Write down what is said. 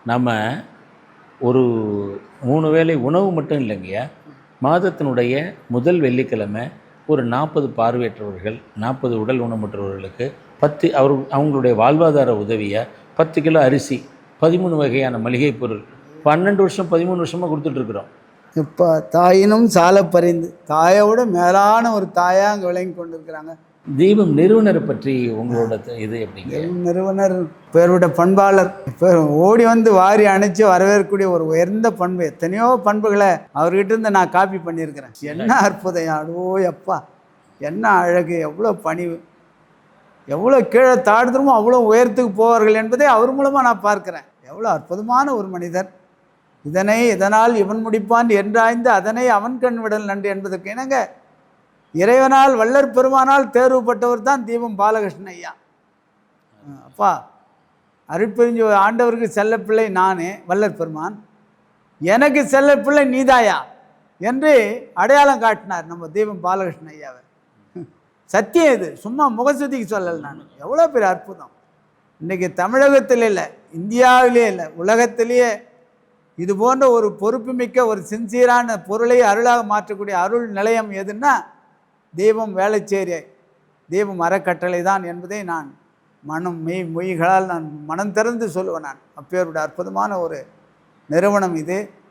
நம்ம ஒரு 3 வேளை உணவு மட்டும் இல்லைங்கய்யா. மாதத்தினுடைய முதல் வெள்ளிக்கிழமை ஒரு 40 பார்வையற்றவர்கள், 40 உடல் ஊனமுற்றவர்களுக்கு 10 அவங்களுடைய வாழ்வாதார உதவியா 10 கிலோ அரிசி, 13 வகையான மளிகை பொருள் 12 வருஷம் 13 வருஷமாக கொடுத்துட்ருக்குறோம். இப்போ தாயினும் சால பரிந்து, தாயோட மேலான ஒரு தாயாக அங்கே விளங்கி கொண்டு இருக்கிறாங்க. தீபம் நிறுவனரை பற்றி உங்களோட இது எப்படிங்க? நிறுவனர் பேருடைய பண்பாளர், ஓடி வந்து வாரி அணைச்சி வரவேற்கக்கூடிய ஒரு உயர்ந்த பண்பு. எத்தனையோ பண்புகளை அவர்கிட்ட இருந்து நான் காப்பி பண்ணியிருக்கிறேன். என்ன அற்புதம்! அடோ அப்பா, என்ன அழகு! எவ்வளோ பணிவு! எவ்வளோ கீழே தாழ்த்துமோ அவ்வளோ உயரத்துக்கு போவார்கள் என்பதை அவர் மூலமாக நான் பார்க்குறேன். எவ்வளோ அற்புதமான ஒரு மனிதர்! இதனால் இவன் முடிப்பான் என்றாய்ந்து அதனை அவன் கண் விடல் நன்று என்பதற்கு இணங்க இறைவனால் வள்ளற் பெருமானால் தேர்வுப்பட்டவர் தான் தீபம் பாலகிருஷ்ணன் ஐயா. அப்பா, அருட்பெருஞ்சு ஆண்டவருக்கு செல்லப்பிள்ளை நானே, வள்ளற் பெருமான் எனக்கு செல்லப்பிள்ளை நீதாயா என்று அடையாளம் காட்டினார் நம்ம தீபம் பாலகிருஷ்ணன் ஐயாவை. சத்தியம் இது, சும்மா முகசுதிக்கு சொல்லலை நான். எவ்வளோ பெரிய அற்புதம்! இன்றைக்கி தமிழகத்தில் இல்லை, இந்தியாவிலே இல்லை, உலகத்திலேயே இது போன்ற ஒரு பொறுப்புமிக்க ஒரு சின்சியரான பொருளை அருளாக மாற்றக்கூடிய அருள் நிலையம் எதுன்னா தீபம் வேளச்சேரி தீபம் அறக்கட்டளை தான் என்பதை நான் மொழிகளால் நான் மனம் திறந்து சொல்லுவேன். நான் அப்பேருடைய அற்புதமான ஒரு நிறுவனம் இது.